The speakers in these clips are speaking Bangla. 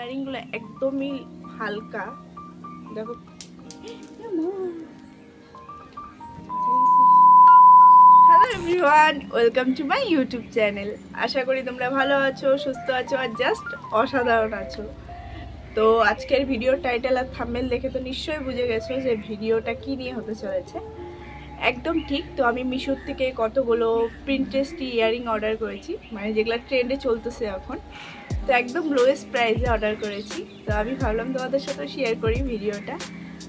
ইয়ারিংগুলো একদমই হালকা। দেখো, hello everyone, welcome to my YouTube channel. আশা করি তোমরা ভালো আছো, সুস্থ আছো আর জাস্ট অসাধারণ আছো। তো আজকের ভিডিওর টাইটেল আর থাম্বনেল দেখে তো নিশ্চয়ই বুঝে গেছো যে ভিডিওটা কি নিয়ে হতে চলেছে। একদম ঠিক। তো আমি মিশোর থেকে কতগুলো প্রিন্টেস্টি ইয়ারিং অর্ডার করেছি, মানে যেগুলো ট্রেন্ডে চলতেছে এখন। তো একদম লোয়েস্ট প্রাইসে অর্ডার করেছি। তো আমি ভাবলাম তোমাদের সাথে শেয়ার করি ভিডিওটা,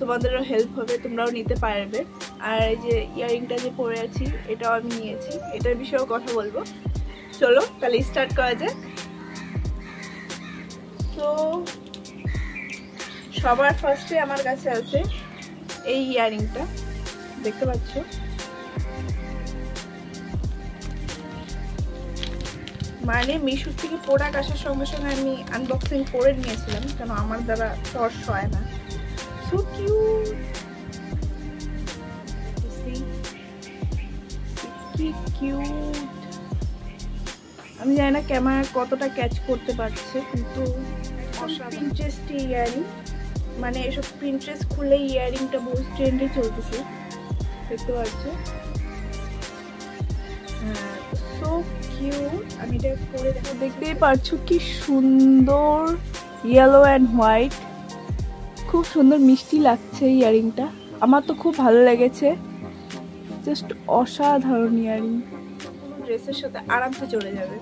তোমাদেরও হেল্প হবে, তোমরাও নিতে পারবে। আর এই যে ইয়ারিংটা যে পরে আছি এটাও আমি নিয়েছি, এটার বিষয়েও কথা বলবো। চলো তাহলে স্টার্ট করা যাক। তো সবার ফার্স্টে আমার কাছে আছে এই ইয়ারিংটা, দেখতে পাচ্ছ। মানে মিশোর থেকে প্রোডাক্ট আসার সঙ্গে সঙ্গে আমি আনবক্সিং করে নিয়েছিলাম, কেন আমার দ্বারা টর্চ হয় না। সো কিউট, কি কিউট। আমি জানি না ক্যামেরা কতটা ক্যাচ করতে পারছে, কিন্তু প্রিন্টেস্ট ইয়ারিং, মানে এসব প্রিন্টেস্ট খুলে ইয়ারিংটা বহু ট্রেন্ডে চলতেছে, দেখতে পাচ্ছ। হ্যাঁ, সো কিউট। আমি এটা পরে দেখো, দেখতেই পারছো কি সুন্দর ইয়েলো অ্যান্ড হোয়াইট, খুব সুন্দর মিষ্টি লাগছে ইয়ারিংটা। আমার তো খুব ভালো লেগেছে, জাস্ট অসাধারণ ইয়ারিং। ড্রেসের সাথে আরামসে চলে যাবে,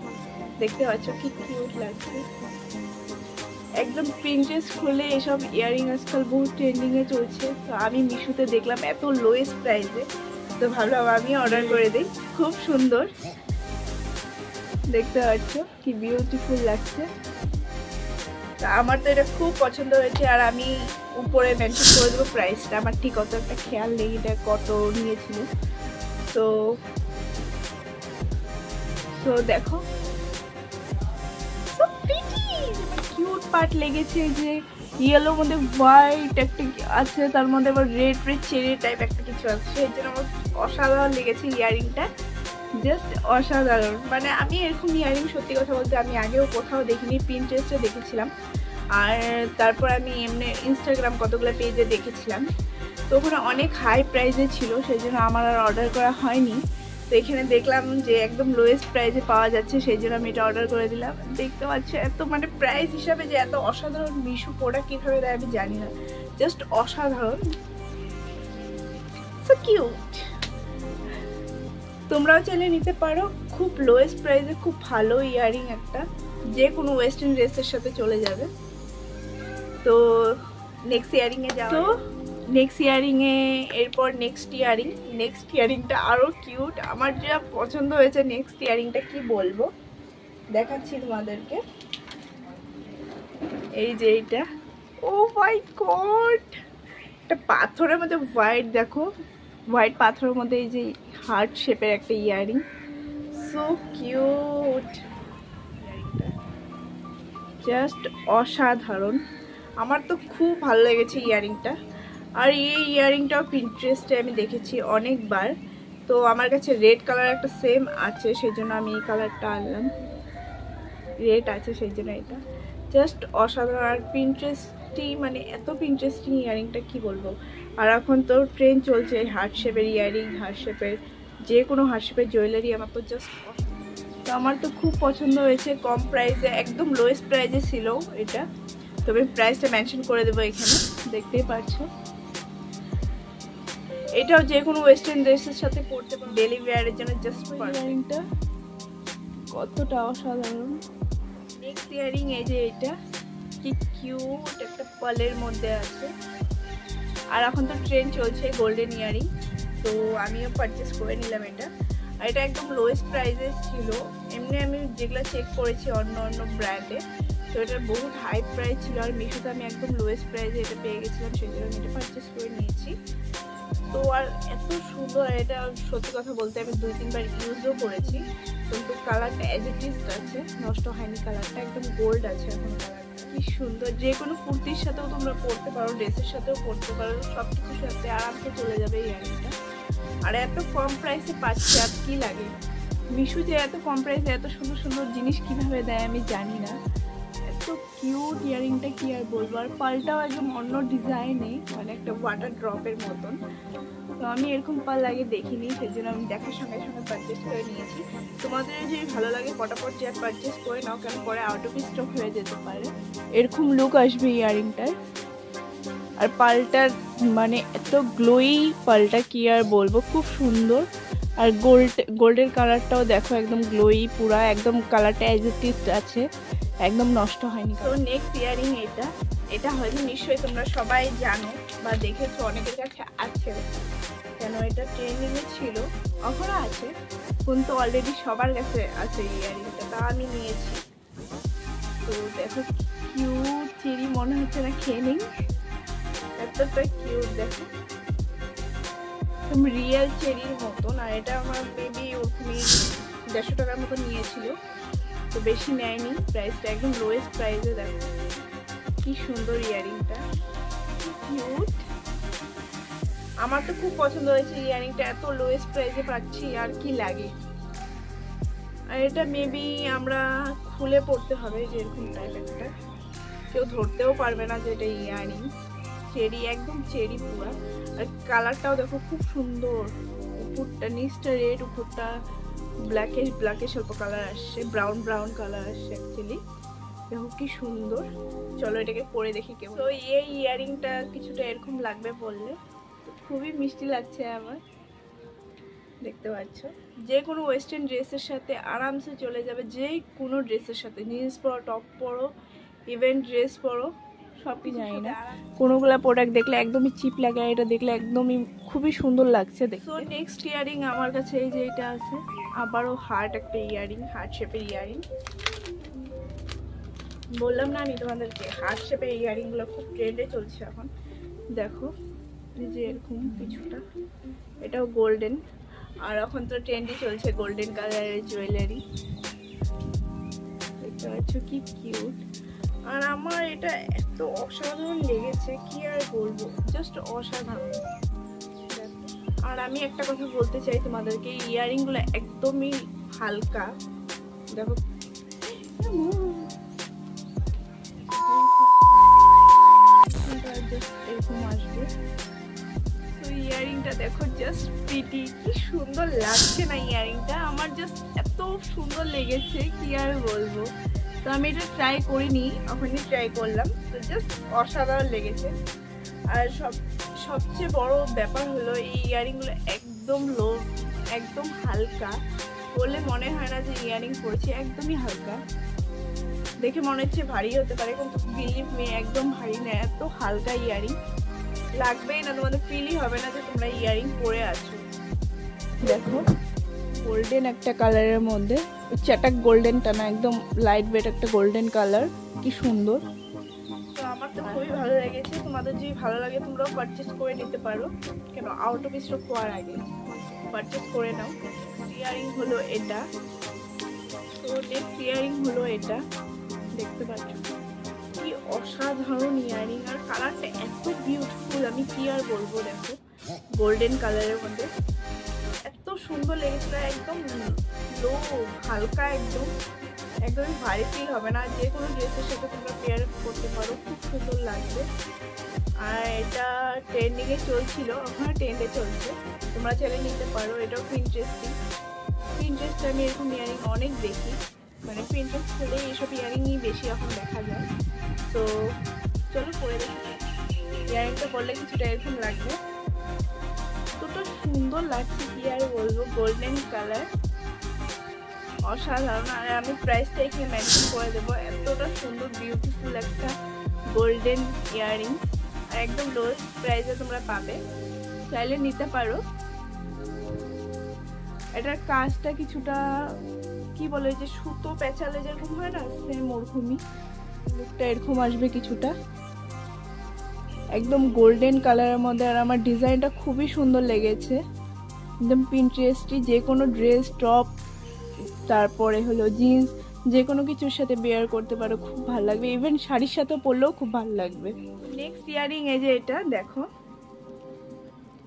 দেখতে পাচ্ছ কি কিউট লাগছে। একদম প্রিন্টেস্ট খুলে এসব ইয়ারিং আজকাল বহু ট্রেন্ডিংয়ে চলছে। তো আমি মিশোতে দেখলাম এত লোয়েস্ট প্রাইসে, তো ভাবলাম আমি অর্ডার করে দিই। খুব সুন্দর, দেখতে পাচ্ছ কি বিউটিফুল লাগছে। তা আমার তো এটা খুব পছন্দ হয়েছে, আর আমি উপরে মেনশন করে দেবো প্রাইসটা। আমার ঠিক অত একটা খেয়াল নেই এটা কত নিয়েছিল। তো তো দেখো, কিউট পার্ট লেগেছে, যে ইয়েলোর মধ্যে হোয়াইট একটা আছে, তার মধ্যে আবার রেড রেড চেরি টাইপ একটা কিছু আছে, সেই জন্য আমার অসাধারণ লেগেছে ইয়ারিংটা, জাস্ট অসাধারণ। মানে আমি এরকম ইয়ারিং সত্যি কথা বলতে আমি আগেও কোথাও দেখিনি, পিন্টারেস্টে দেখেছিলাম, আর তারপর আমি এমনি ইনস্টাগ্রাম কতগুলো পেজে দেখেছিলাম। তো ওখানে অনেক হাই প্রাইসে ছিল, সেই জন্য আমার আর অর্ডার করা হয়নি। তো এখানে দেখলাম যে একদম লোয়েস্ট প্রাইসে পাওয়া যাচ্ছে, সেই জন্য আমি এটা অর্ডার করে দিলাম। দেখতে পাচ্ছি এত মানে প্রাইস হিসাবে যে এত অসাধারণ মিশো প্রোডাক্ট কীভাবে দেয় আমি জানি না, জাস্ট অসাধারণ, সো কিউট। তোমরাও চাইলে নিতে পারো, খুব লোয়েস্ট প্রাইসে খুব ভালো ইয়ারিং একটা, যে কোনো ওয়েস্টার্ন ড্রেসের সাথে চলে যাবে। তো নেক্সট ইয়ারিংয়ে যাও। তো নেক্সট ইয়ারিংয়ে এরপর নেক্সট ইয়ারিংটা আরও কিউট। আমার যা পছন্দ হয়েছে নেক্সট ইয়ারিংটা কি বলবো, দেখাচ্ছি তোমাদেরকে। এই যে এইটা, ও মাই গড, একটা পাথরের মধ্যে হোয়াইট, দেখো হোয়াইট পাথরের মধ্যে এই যে হার্ট শেপের একটা ইয়ারিং, সো কিউট। জাস্ট অসাধারণ, আমার তো খুব ভালো লেগেছে ইয়ারিংটা। আর এই ইয়ারিংটাও পিন্টারেস্টে আমি দেখেছি অনেকবার। তো আমার কাছে রেড কালার একটা সেম আছে, সেই জন্য আমি এই কালারটা আনলাম, রেড আছে সেই জন্য এটা, জাস্ট অসাধারণ। আর পিন্টারেস্টি, মানে এত পিন্টারেস্টিং ইয়ারিংটা কি বলবো। আর এখন তো ট্রেন্ড চলছে হার্ট শেপের ইয়ারিং, হার্ট শেপের যে কোনো হার্ট শেপের জুয়েলারি, আমার তো জাস্ট, তো আমার তো খুব পছন্দ হয়েছে। কম প্রাইসে, একদম লোয়েস্ট প্রাইসে ছিল এটা, তবে প্রাইসটা মেনশন করে দেবো এখানে, দেখতেই পারছো। এটাও যে কোনো ওয়েস্টার্ন ড্রেসের সাথে পরতে পারো, ডেলি ওয়্যারের জন্য জাস্ট ইয়ারিংটা কতটা অসাধারণ। নেক্সট ইয়ারিং এই যে এটা, কি কিউট, একটা পার্লের মধ্যে আছে। আর এখন তো ট্রেন্ড চলছে গোল্ডেন ইয়ারিং, তো আমিও পারচেস করে নিলাম এটা। আর এটা একদম লোয়েস্ট প্রাইসে ছিল, এমনি আমি যেগুলো চেক করেছি অন্য অন্য ব্র্যান্ডে, তো এটার বহুত হাই প্রাইস ছিল। আর মিশোতে আমি একদম লোয়েস্ট প্রাইসে এটা পেয়ে গেছিলাম, সেই জন্য আমি এটা পারচেস করে নিয়েছি। তো আর এত সুন্দর, এটা সত্যি কথা বলতে আমি 2-3 বার ইউজও করেছি, কিন্তু কালারটা অ্যাজ ইট ইজ আছে, নষ্ট হয়নি। কালারটা একদম গোল্ড আছে এখন কালারটা, কি সুন্দর। যে কোনো কুর্তির সাথেও তোমরা পরতে পারো, ড্রেসের সাথেও পরতে পারো, সব কিছুর সাথে আরামসে চলে যাবে এই ইয়ারিংটা। আর এত কম প্রাইসে পাচ্ছি, আর কি লাগে। মিশো যে এত কম প্রাইসে এত সুন্দর সুন্দর জিনিস কিভাবে দেয় আমি জানি না, এত এত কিউট ইয়ারিংটা কি আর বলবো। আর পালটাও একদম অন্য ডিজাইনে, মানে একটা ওয়াটার ড্রপের মতন। তো আমি এরকম পাল আগে দেখিনি, সেজন্য আমি দেখার সঙ্গে সঙ্গে পারচেস করে নিয়েছি। তোমাদের যদি ভালো লাগে ফটাফট যে পারচেস করে নাও, কেন পরে আউট অফ স্টক হয়ে যেতে পারে। এরকম লুক আসবে ইয়ারিংটার। আর পালটার মানে এত গ্লোই পালটা কি আর বলবো, খুব সুন্দর। আর গোল্ডের কালারটাও দেখো একদম গ্লোই, পুরা একদম কালারটা অ্যাজ ইট ইজ আছে, একদম নষ্ট হয়নি। তো নেক্সট ইয়ারিং এটা হয়তো নিশ্চয়ই তোমরা সবাই জানো বা দেখেছো, অনেকের কাছে আছে, কেন এটা ট্রেন্ডিংয়ে ছিল, এখনো আছে, কিন্তু অলরেডি সবার কাছে আছে এই ইয়ারিংটা, তা আমি নিয়েছি। তো দেখো কিউট চেরি, মনে হচ্ছে না খেয়ে নিই, এতটা কিউট দেখো, রিয়েল চেরির মতন। আর এটা আমার বেবি ওরকমই 150 টাকার মতো নিয়েছিল, তো বেশি নেয়নি, প্রাইসটা একদম লোয়েস্ট প্রাইসে। দেখো কি সুন্দর ইয়ারিংটা, কিউট, আমার তো খুব পছন্দ হয়েছে ইয়ারিংটা, এত লোয়েস্ট প্রাইসে পাচ্ছি আর কি লাগে। আর এটা মেবি আমরা খুলে পড়তে হবে, যেরকম টাইপ একটা, কেউ ধরতেও পারবে না যে এটা ইয়ারিং। চেরি, একদম চেরি পুরা। আর কালারটাও দেখো খুব সুন্দর, উপরটা নিচটা রেড, উপরটা ব্ল্যাকে অল্প কালার আসছে, ব্রাউন কালার আসছে অ্যাকচুয়ালি। দেখো কি সুন্দর। চলো এটাকে পরে দেখি কেমন। তো এই ইয়ারিংটা কিছুটা এরকম লাগবে বললে, খুবই মিষ্টি লাগছে আমার, দেখতে পাচ্ছ। যে কোনো ওয়েস্টার্ন ড্রেসের সাথে আরামসে চলে যাবে, যে কোনো ড্রেসের সাথে, জিন্স পরো, টপ পরো, ইভেন্ট ড্রেস পরো, সব কিছু। জানি না কোনোগুলা প্রোডাক্ট দেখলে একদমই চিপ লাগে, এটা দেখলে একদমই খুবই সুন্দর লাগছে দেখতে। তো নেক্সট ইয়ারিং আমার কাছে এই যে এটা আছে, আবারও হার্ট একটা ইয়ারিং, হার্ট শেপের ইয়ারিং। বললাম না আমি তোমাদেরকে, হার্ট শেপের ইয়ারিংগুলো খুব ট্রেন্ডে চলছে এখন। দেখো এই যে এরকম কিছুটা, এটাও গোল্ডেন, আর এখন তো ট্রেন্ডে চলছে গোল্ডেন কালারের জুয়েলারি, দেখতে পাচ্ছ কি কিউট। আর আমার এটা এত অসাধারণ লেগেছে কি আর বলবো, জাস্ট অসাধারণ। আর আমি একটা কথা বলতে চাই তোমাদেরকে, ইয়ারিংগুলো একদমই হালকা, দেখো এরকম আসবে। তো ইয়ারিংটা দেখো জাস্ট প্রিটি, কি সুন্দর লাগছে না ইয়ারিংটা, আমার জাস্ট এত সুন্দর লেগেছে কি আর বলবো। তো আমি এটা ট্রাই করিনি, ওখানে ট্রাই করলাম, তো জাস্ট অসাধারণ লেগেছে। আর সবচেয়ে বড় ব্যাপার হলো এই ইয়ারিংগুলো একদম লো, একদম হালকা, বলে মনে হয় না যে ইয়ারিং পরেছি, একদমই হালকা। দেখে মনে হচ্ছে ভারী হতে পারে, কিন্তু বিলিভ মি একদম ভারী না, এত হালকা ইয়ারিং, লাগবেই না, তোমাদের ফিলই হবে না যে তোমরা ইয়ারিং পরে আছো। দেখো গোল্ডেন একটা কালারের মধ্যে, চাটাক গোল্ডেনটা না, একদম লাইট ওয়েট একটা গোল্ডেন কালার, কি সুন্দর। তো আমার তো খুবই ভালো লেগেছে, তোমাদের যদি ভালো লাগে তোমরাও পারচেস করে নিতে পারো, কেন আউট অফ স্টক হওয়ার আগে পারচেস করে নাও। ইয়ারিং হলো এটা, তো নেক্সট ইয়ারিং হলো এটা, দেখতে পাচ্ছ কি অসাধারণ ইয়ারিং। আর কালারটা এত বিউটিফুল, আমি কি আর বলবো। দেখো গোল্ডেন কালারের মধ্যে এত সুন্দর লেগেছিল, একদম লো, হালকা, একদমই ভারী ফিল হবে না, যে কোনো ড্রেসের সাথে তোমরা পেয়ার করতে পারো, খুব সুন্দর লাগবে। আর এটা ট্রেন্ডিংয়ে চলছিল, ওখানে ট্রেন্ডে চলছে, তোমরা চাইলে নিতে পারো। এটাও পিন্টারেস্টে আমি এরকম ইয়ারিং অনেক দেখি, মানে পিন্টারেস্ট হলে এইসব ইয়ারিংই বেশি এখন দেখা যায়। তো চলো পরে দেখি, ইয়ারিংটা পরলে কিছুটা এরকম লাগবে, কতটা সুন্দর লাগছে কি আর বলবো, গোল্ডেন কালার, অসাধারণ। আর আমি প্রাইসটা এখানে মেনশন করে দেবো, এতটা সুন্দর বিউটিফুল একটা গোল্ডেন ইয়ারিং, আর একদম লোয়েস্ট প্রাইসে তোমরা পাবে, চাইলে নিতে পারো। এটার কাজটা কিছুটা কি বলে, যে সুতো পেঁচালে যেরকম হয় না, সেম ওরকমই লুকটা এরকম আসবে কিছুটা, একদম গোল্ডেন কালারের মধ্যে। আর আমার ডিজাইনটা খুবই সুন্দর লেগেছে, একদম পিন্টারেস্টি, যে কোনো ড্রেস, টপ, তারপরে হলো জিন্স, যে কোনো কিছুর সাথে বেয়ার করতে পারো, খুব ভালো লাগবে, ইভেন শাড়ির সাথেও পরলেও খুব ভালো লাগবে। নেক্সট ইয়ারিং এই যে এটা দেখো,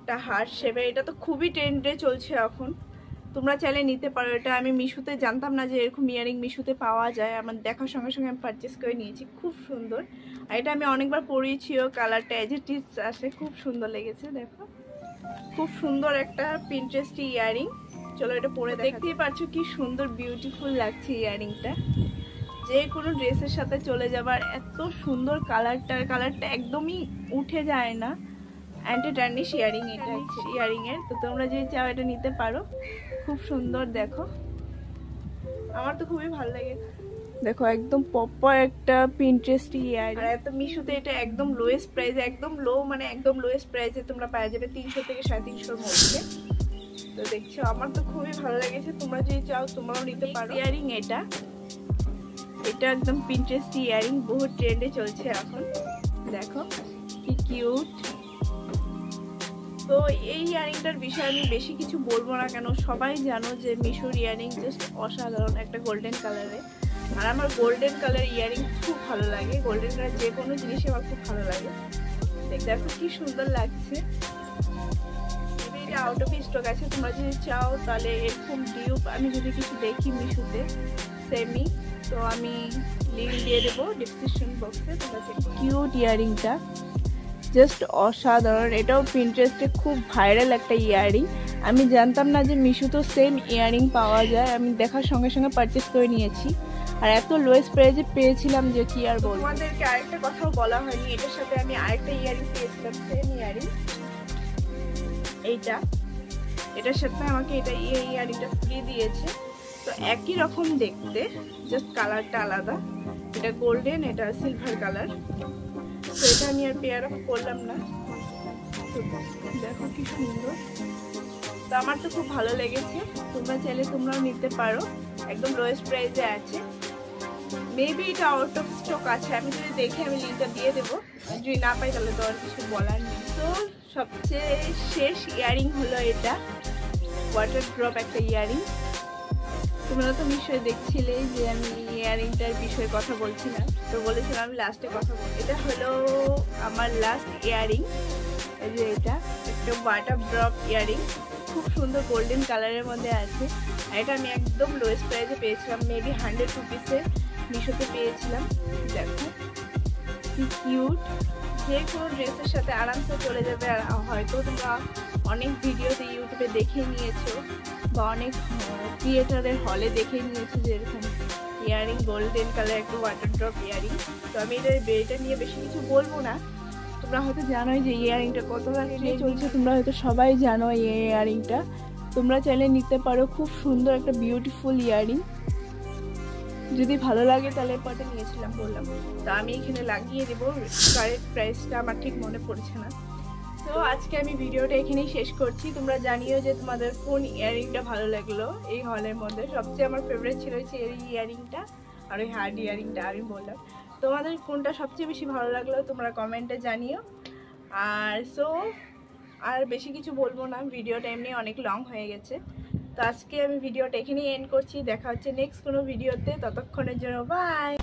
এটা হার্ট শেপে, এটা তো খুবই ট্রেন্ডে চলছে এখন, তোমরা চাইলে নিতে পারো। এটা আমি মিশোতে জানতাম না যে এরকম ইয়ারিং মিশোতে পাওয়া যায়, আমার দেখার সঙ্গে সঙ্গে আমি পারচেস করে নিয়েছি। খুব সুন্দর, আর এটা আমি অনেকবার পরিয়েছিও, কালারটা এজ ইট ইজ আসে, খুব সুন্দর লেগেছে। দেখো খুব সুন্দর একটা পিন্টারেস্টি ইয়ারিং। চলো এটা পরে দেখতেই পাচ্ছ কি সুন্দর বিউটিফুল লাগছে ইয়ারিংটা, যে কোনো ড্রেসের সাথে চলে যাবার এত সুন্দর। কালারটা একদমই উঠে যায় না, অ্যান্টি টার্নিশ ইয়ারিং এটা হচ্ছে ইয়ারিং এর। তো তোমরা যদি চাও এটা নিতে পারো, খুব সুন্দর। দেখো আমার তো খুবই ভালো লাগে। দেখো একদম প্রপার একটা পিন্টারেস্টি ইয়ারিং, আর এত মিশোতে এটা একদম লোয়েস্ট প্রাইসে, একদম লো মানে একদম লোয়েস্ট প্রাইসে তোমরা পাওয়া যাবে 300 থেকে 350 মধ্যে। তো দেখছো আমার তো খুবই ভালো লেগেছে, তোমরা যদি চাও তোমরাও নিতে পারো। ইয়ারিং এটা একদম পিন্টারেস্টি ইয়ারিং, বহু ট্রেন্ডে চলছে এখন। দেখো কি কিউট। তো এই ইয়ারিংটার বিষয়ে আমি বেশি কিছু বলবো না, কেন সবাই জানো যে মিশোর ইয়ারিং জাস্ট অসাধারণ, একটা গোল্ডেন কালারে। আর আমার গোল্ডেন কালার ইয়ারিং খুব ভালো লাগে, গোল্ডেন কালার যে কোনো জিনিসই আমার খুব ভালো লাগে। দেখো কি সুন্দর লাগছে। এটা আউট অফ স্টক আছে, তোমরা যদি চাও তাহলে এরকম ডিউপ আমি যদি কিছু দেখি মিশোতে সেমি, তো আমি লিঙ্ক দিয়ে দেবো ডিসক্রিপশন বক্সে, তোমরা চেক করো। কিউট ইয়ারিংটা জাস্ট অসাধারণ, এটাও পিন্টারেস্টে খুব ভাইরাল একটা ইয়ারিং। আমি জানতাম না যে মিশোতেও সেম ইয়ারিং পাওয়া যায়, আমি দেখার সঙ্গে সঙ্গে পারচেস করে নিয়েছি, আর এত লোয়েস্ট প্রাইসে পেয়েছিলাম যে কি আর বলবো। তোমাদেরকে আরেকটা কথাও বলা হয়নি, এটার সাথে আমি আরেকটা ইয়ারিং পেয়েছিলাম, সেম ইয়ারিং এটার সাথে আমাকে এই ইয়ারিংটা ফ্রি দিয়েছে। তো একই রকম দেখতে, জাস্ট কালারটা আলাদা, এটা গোল্ডেন, এটা সিলভার কালার। তো এটা আমি আর পেয়ার অফ করলাম না। দেখো কি সুন্দর, তো আমার তো খুব ভালো লেগেছে। তোমরা চাইলে তোমরাও নিতে পারো, একদম লোয়েস্ট প্রাইসে আছে। মেবি এটা আউট অফ স্টক আছে, আমি যদি দেখে আমি লিঙ্কটা দিয়ে দেবো, যদি না পাই তাহলে তো আর কিছু বলার নেই। তো সবচেয়ে শেষ ইয়ারিং হলো এটা, ওয়াটার ড্রপ একটা ইয়ারিং। তোমরা তো নিশ্চয়ই দেখছিলে যে আমি ইয়ারিংটার বিষয়ে কথা বলছি না, তো বলেছিলাম আমি লাস্টে কথা বলবো। এটা হলো আমার লাস্ট ইয়ারিং, এই যে এটা একটা ওয়াটার ড্রপ ইয়ারিং, খুব সুন্দর গোল্ডেন কালারের মধ্যে আছে। আর এটা আমি একদম লোয়েস্ট প্রাইসে পেয়েছিলাম, মেবি 100 রুপিসে মিশোতে পেয়েছিলাম। দেখো কি কিউট, যে কোনো ড্রেসের সাথে আরামসে চলে যাবে। আর হয়তো তোমরা অনেক ভিডিওতে ইউটিউবে দেখে নিয়েছো বা অনেক থিয়েটারের হলে দেখে নিয়েছো যে এরকম ইয়ারিং গোল্ডেন কালার একটা ওয়াটার ড্রপ ইয়ারিং। তো আমি এটা নিয়ে বেশি কিছু বলবো না, তোমরা হয়তো জানোই যে ইয়ারিংটা কতটা চলছে, তোমরা হয়তো সবাই জানো এই ইয়ারিংটা। তোমরা চাইলে নিতে পারো, খুব সুন্দর একটা বিউটিফুল ইয়ারিং। যদি ভালো লাগে তাহলে পরে নিয়েছিলাম বললাম, তা আমি এখানে লাগিয়ে দেবো, কারেক্ট প্রাইসটা আমার ঠিক মনে পড়ছে না। তো আজকে আমি ভিডিওটা এখানেই শেষ করছি। তোমরা জানিও যে তোমাদের কোন ইয়ারিংটা ভালো লাগলো এই হলের মধ্যে। সবচেয়ে আমার ফেভারিট ছিল হচ্ছে এই ইয়ারিংটা আর ওই হার্ড ইয়ারিংটা আমি বললাম। তোমাদের কোনটা সবচেয়ে বেশি ভালো লাগলো তোমরা কমেন্টে জানিও। আর বেশি কিছু বলবো না, ভিডিওটা এমনি অনেক লং হয়ে গেছে। তো আজকে আমি ভিডিওটা এখানেই এন্ড করছি, দেখা হচ্ছে নেক্সট কোনো ভিডিওতে, ততক্ষণের জন্য বাই।